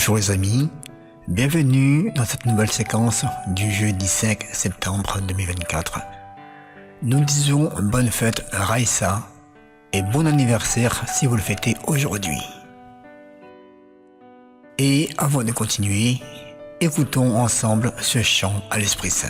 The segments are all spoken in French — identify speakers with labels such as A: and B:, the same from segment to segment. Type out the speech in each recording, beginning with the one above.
A: Bonjour les amis, bienvenue dans cette nouvelle séquence du jeudi 5 septembre 2024. Nous disons bonne fête Raïssa et bon anniversaire si vous le fêtez aujourd'hui. Et avant de continuer, écoutons ensemble ce chant à l'Esprit Saint.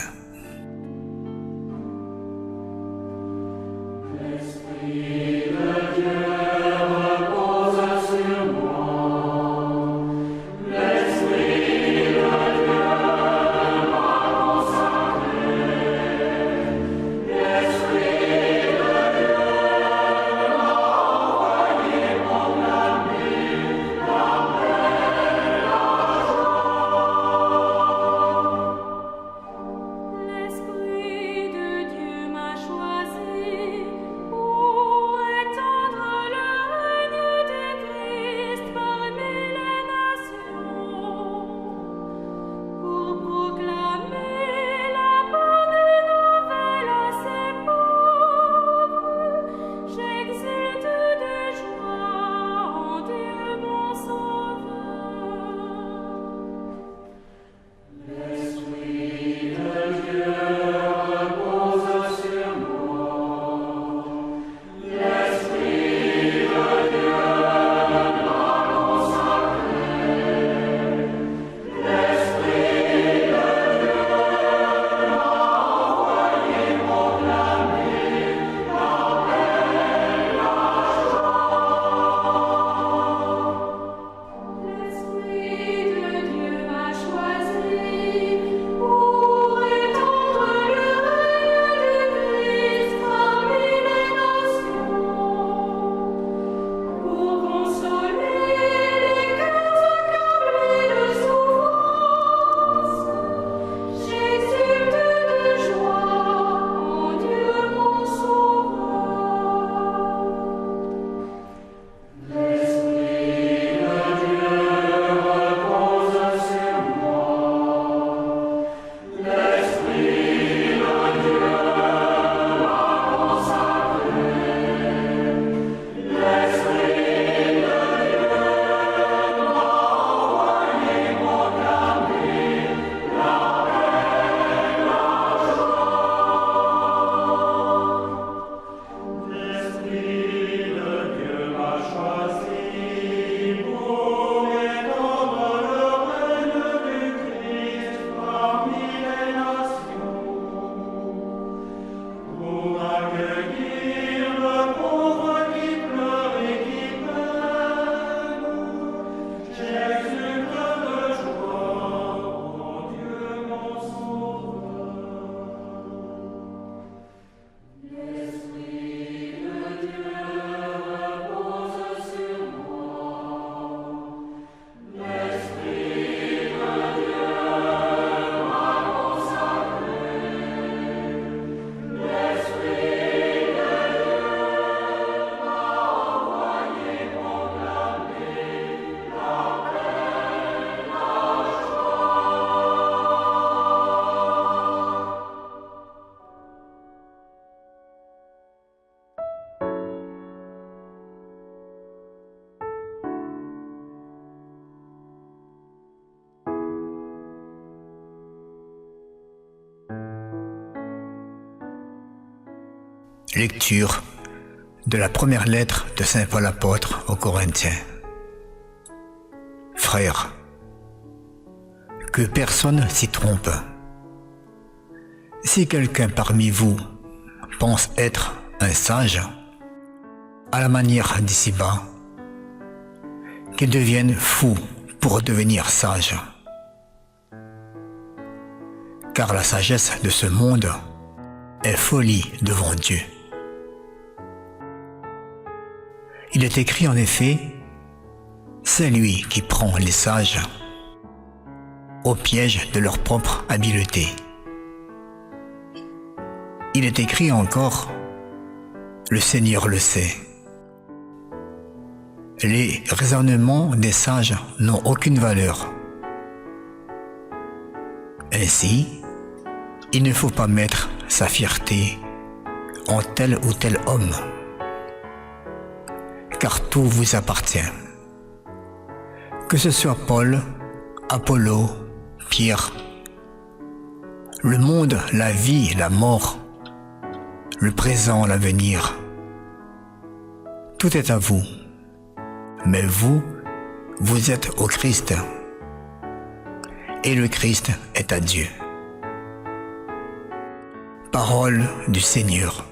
A: Lecture de la première lettre de Saint Paul apôtre aux Corinthiens. Frères, que personne s'y trompe. Si quelqu'un parmi vous pense être un sage, à la manière d'ici-bas, qu'il devienne fou pour devenir sage. Car la sagesse de ce monde est folie devant Dieu. Il est écrit en effet, c'est lui qui prend les sages au piège de leur propre habileté. Il est écrit encore, le Seigneur le sait. Les raisonnements des sages n'ont aucune valeur. Ainsi, il ne faut pas mettre sa fierté en tel ou tel homme, car tout vous appartient. Que ce soit Paul Apollo, Pierre. Le monde, la vie, la mort, le présent, l'avenir. Tout est à vous. Mais vous, vous êtes au Christ. Et le Christ est à Dieu. Parole du Seigneur.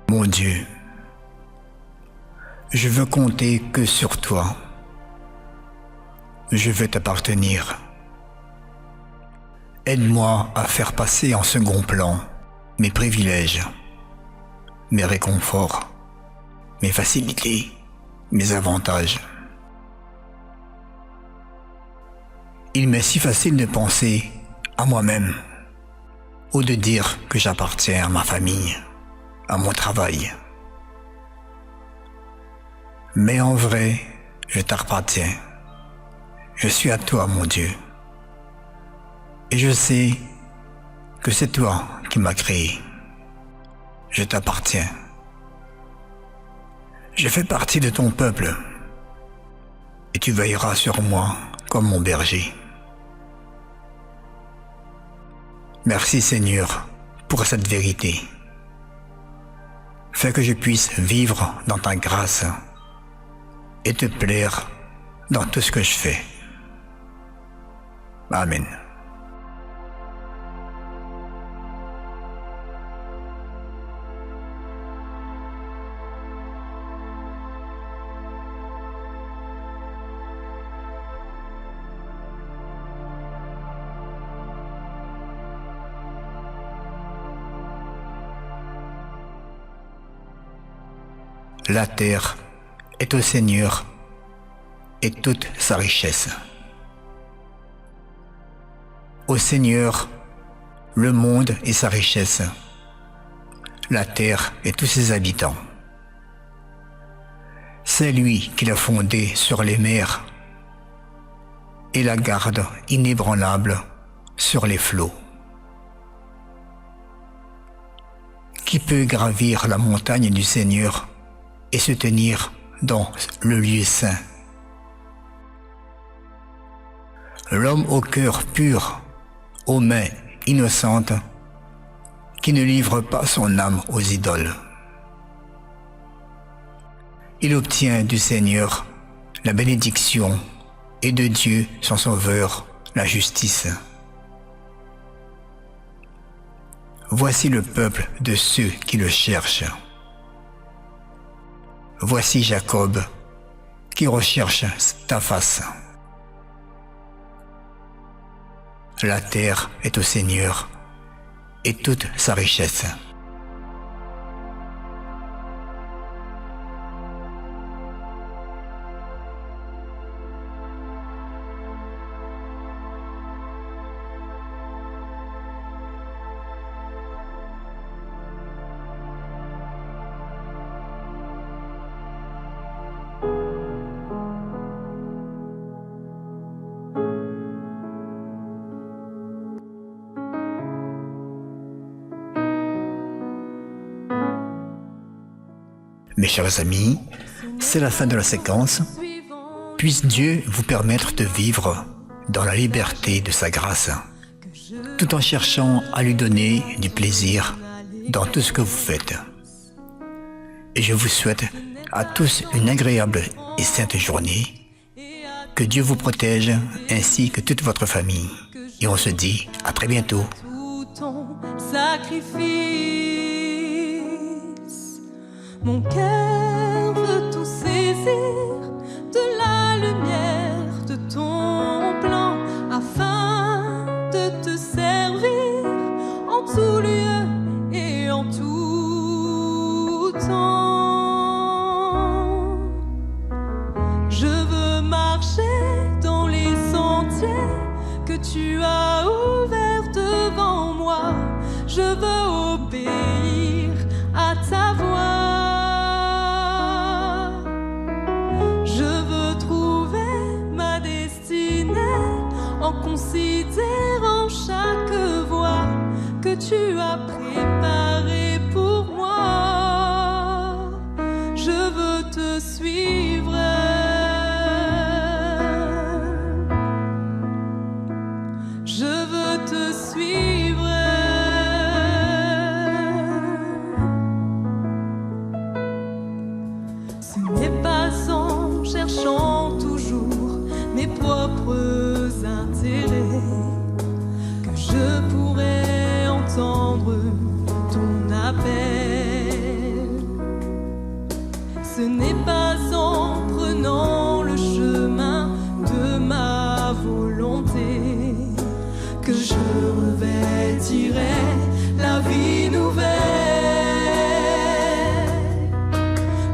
A: Mon Dieu, je veux compter que sur toi. Je veux t'appartenir. Aide-moi à faire passer en second plan mes privilèges, mes réconforts, mes facilités, mes avantages. Il m'est si facile de penser à moi-même ou de dire que j'appartiens à ma famille, à mon travail. Mais en vrai, je t'appartiens. Je suis à toi, mon Dieu. Et je sais que c'est toi qui m'as créé. Je t'appartiens. Je fais partie de ton peuple. Et tu veilleras sur moi comme mon berger. Merci Seigneur pour cette vérité. Fais que je puisse vivre dans ta grâce et te plaire dans tout ce que je fais. Amen. la terre est au Seigneur et toute sa richesse. Au Seigneur, le monde et sa richesse, la terre et tous ses habitants. C'est lui qui l'a fondée sur les mers et la garde inébranlable sur les flots. Qui peut gravir la montagne du Seigneur et se tenir dans le lieu saint? L'homme au cœur pur, aux mains innocentes, qui ne livre pas son âme aux idoles. Il obtient du Seigneur la bénédiction et de Dieu son Sauveur la justice. Voici le peuple de ceux qui le cherchent. Voici Jacob qui recherche ta face. La terre est au Seigneur et toute sa richesse. Mes chers amis, c'est la fin de la séquence. Puisse Dieu vous permettre de vivre dans la liberté de sa grâce, tout en cherchant à lui donner du plaisir dans tout ce que vous faites. Et je vous souhaite à tous une agréable et sainte journée. Que Dieu vous protège ainsi que toute votre famille. Et on se dit à très bientôt.
B: Tout ton sacrifice. Mon cœur veut tout saisir de la lumière de ton plan afin de te servir en tout lieu et en tout temps. Je veux marcher dans les sentiers que tu as ouverts devant moi. Je veux obéir à ta voix. En considérant chaque voie que tu as préparée pour moi, je veux te suivre. Je veux te suivre. Ce n'est pas en cherchant toujours mes propres intérêts que je pourrais entendre ton appel. Ce n'est pas en prenant le chemin de ma volonté que je revêtirai la vie nouvelle.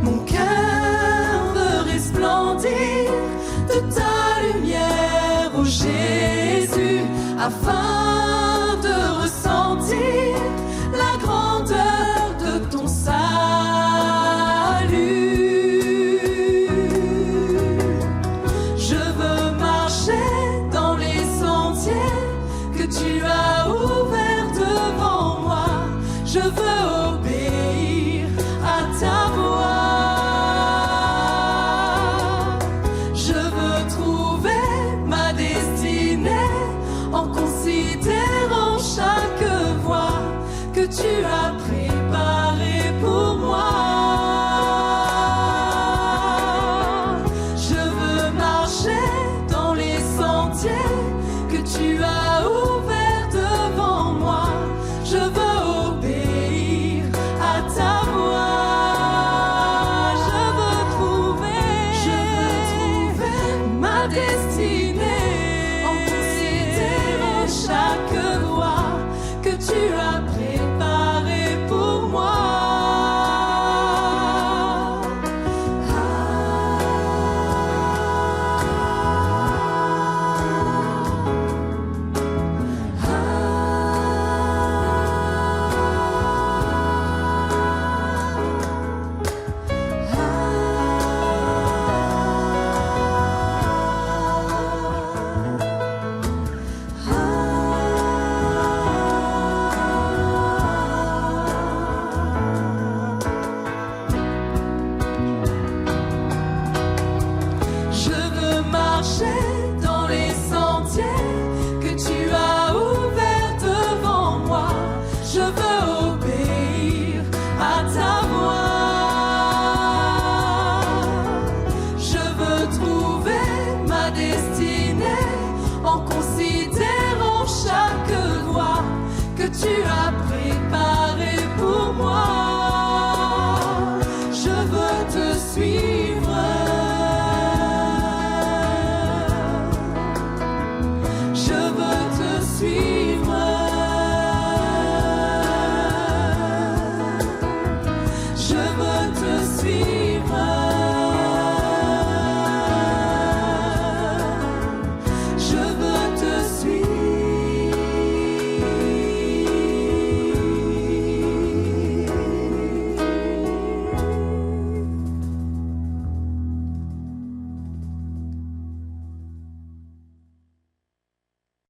B: Mon cœur veut resplendir de ta lumière, ô Jésus, afin de ressentir la grandeur de ton salut. Je veux marcher dans les sentiers que tu as ouverts devant moi. Je veux obéir à ta voix. Je veux trouver ma destinée en considérant marchais